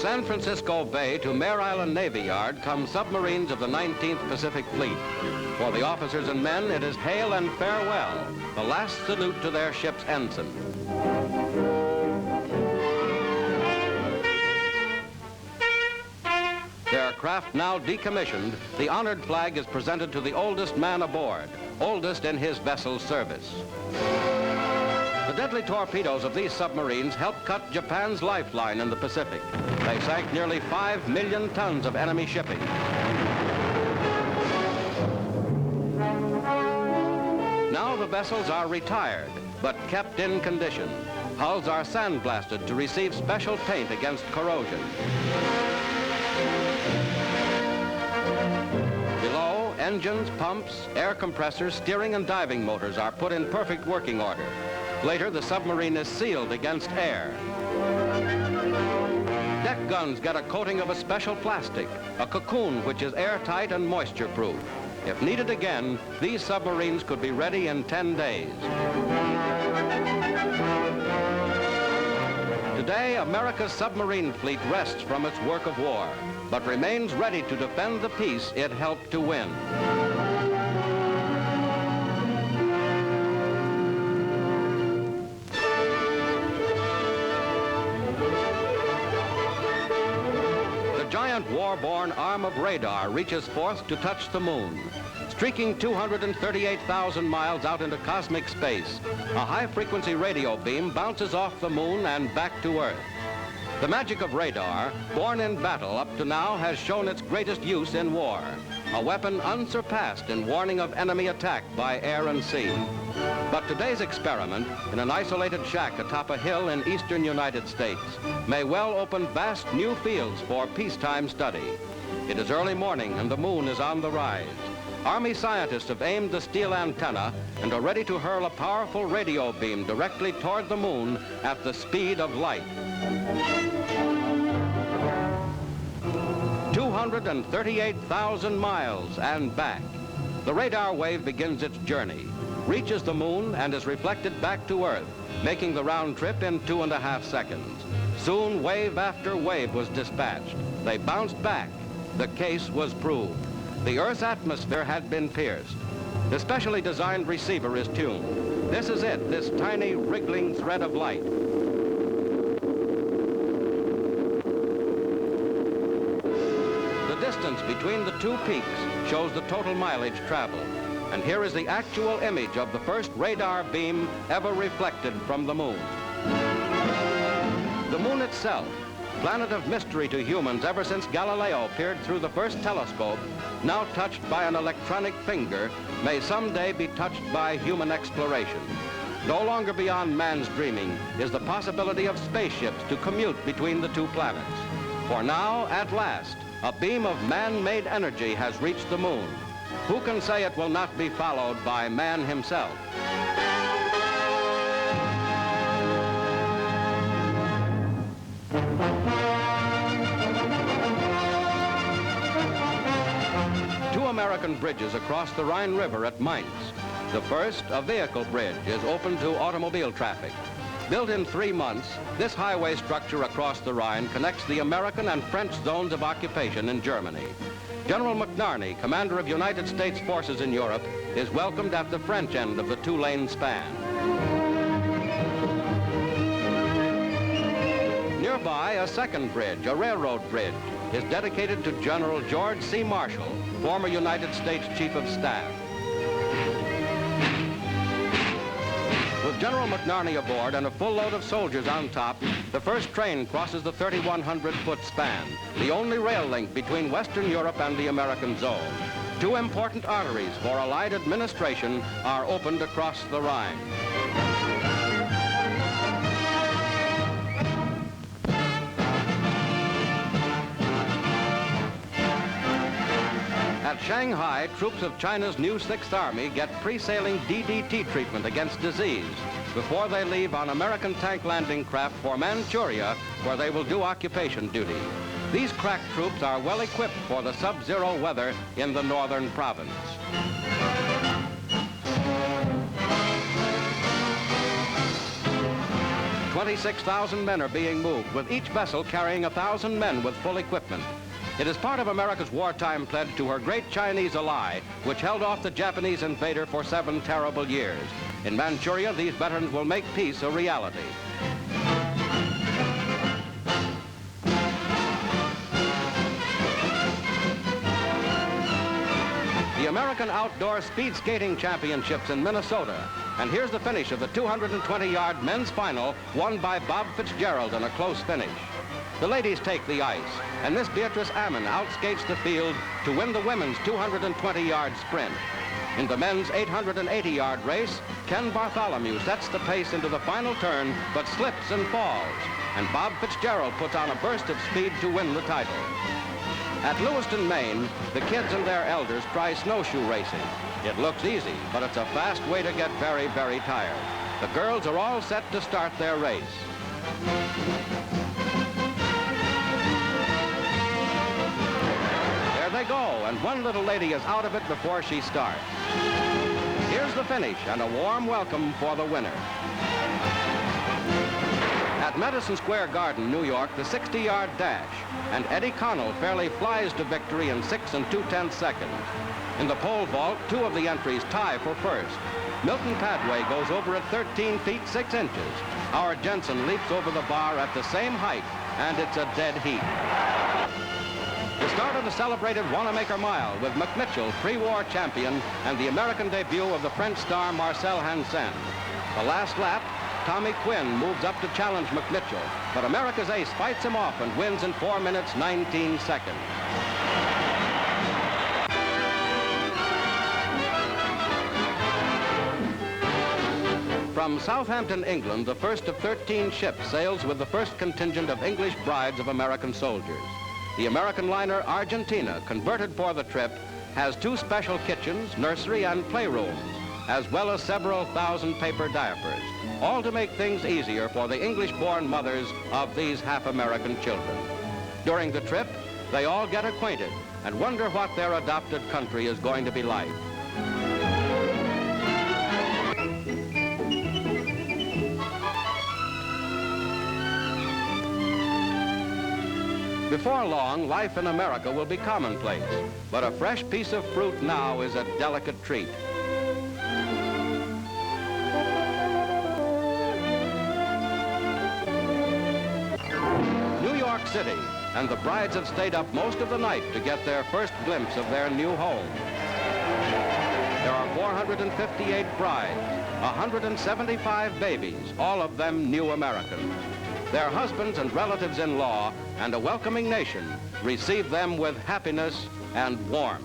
San Francisco Bay to Mare Island Navy Yard come submarines of the 19th Pacific Fleet. For the officers and men, it is hail and farewell, the last salute to their ship's ensign. Their craft now decommissioned, the honored flag is presented to the oldest man aboard, oldest in his vessel's service. The deadly torpedoes of these submarines helped cut Japan's lifeline in the Pacific. They sank nearly 5 million tons of enemy shipping. Now the vessels are retired, but kept in condition. Hulls are sandblasted to receive special paint against corrosion. Below, engines, pumps, air compressors, steering and diving motors are put in perfect working order. Later, the submarine is sealed against air. Deck guns get a coating of a special plastic, a cocoon which is airtight and moisture-proof. If needed again, these submarines could be ready in 10 days. Today, America's submarine fleet rests from its work of war, but remains ready to defend the peace it helped to win. The giant war-borne arm of radar reaches forth to touch the moon. Streaking 238,000 miles out into cosmic space, a high-frequency radio beam bounces off the moon and back to Earth. The magic of radar, born in battle up to now, has shown its greatest use in war, a weapon unsurpassed in warning of enemy attack by air and sea. But today's experiment, in an isolated shack atop a hill in eastern United States, may well open vast new fields for peacetime study. It is early morning and the moon is on the rise. Army scientists have aimed the steel antenna and are ready to hurl a powerful radio beam directly toward the moon at the speed of light. 238,000 miles and back. The radar wave begins its journey, reaches the moon and is reflected back to Earth, making the round trip in 2.5 seconds. Soon wave after wave was dispatched. They bounced back. The case was proved. The Earth's atmosphere had been pierced. The specially designed receiver is tuned. This is it, this tiny wriggling thread of light. The distance between the two peaks shows the total mileage traveled. And here is the actual image of the first radar beam ever reflected from the moon. The moon itself, planet of mystery to humans ever since Galileo peered through the first telescope, now touched by an electronic finger, may someday be touched by human exploration. No longer beyond man's dreaming is the possibility of spaceships to commute between the two planets. For now, at last, a beam of man-made energy has reached the moon. Who can say it will not be followed by man himself? Two American bridges across the Rhine River at Mainz. The first, a vehicle bridge, is open to automobile traffic. Built in 3 months, this highway structure across the Rhine connects the American and French zones of occupation in Germany. General McNarney, commander of United States forces in Europe, is welcomed at the French end of the two-lane span. Nearby, a second bridge, a railroad bridge, is dedicated to General George C. Marshall, former United States Chief of Staff. With General McNarney aboard and a full load of soldiers on top, the first train crosses the 3,100-foot span, the only rail link between Western Europe and the American zone. Two important arteries for Allied administration are opened across the Rhine. At Shanghai, troops of China's new 6th Army get pre-sailing DDT treatment against disease before they leave on American tank landing craft for Manchuria, where they will do occupation duty. These crack troops are well equipped for the sub-zero weather in the northern province. 26,000 men are being moved, with each vessel carrying 1,000 men with full equipment. It is part of America's wartime pledge to her great Chinese ally, which held off the Japanese invader for 7 terrible years. In Manchuria, these veterans will make peace a reality. The American Outdoor Speed Skating Championships in Minnesota. And here's the finish of the 220-yard men's final, won by Bob Fitzgerald in a close finish. The ladies take the ice, and Miss Beatrice Ammon outskates the field to win the women's 220-yard sprint. In the men's 880-yard race, Ken Bartholomew sets the pace into the final turn, but slips and falls. And Bob Fitzgerald puts on a burst of speed to win the title. At Lewiston, Maine, the kids and their elders try snowshoe racing. It looks easy, but it's a fast way to get very, very tired. The girls are all set to start their race. There they go, and one little lady is out of it before she starts. Here's the finish, and a warm welcome for the winner. At Madison Square Garden, New York, the 60-yard dash, and Eddie Connell fairly flies to victory in 6 2/10 seconds. In the pole vault, 2 of the entries tie for first. Milton Padway goes over at 13 feet 6 inches. Howard Jensen leaps over the bar at the same height, and it's a dead heat. The start of the celebrated Wanamaker Mile with McMitchell, pre-war champion, and the American debut of the French star Marcel Hansen. The last lap, Tommy Quinn moves up to challenge McMitchell, but America's ace fights him off and wins in 4 minutes 19 seconds. From Southampton, England, the first of 13 ships sails with the first contingent of English brides of American soldiers. The American liner Argentina, converted for the trip, has 2 special kitchens, nursery, and playrooms, as well as several thousand paper diapers, all to make things easier for the English-born mothers of these half-American children. During the trip, they all get acquainted and wonder what their adopted country is going to be like. Before long, life in America will be commonplace, but a fresh piece of fruit now is a delicate treat. New York City, and the brides have stayed up most of the night to get their first glimpse of their new home. There are 458 brides, 175 babies, all of them new Americans. Their husbands and relatives-in-law and a welcoming nation receive them with happiness and warmth.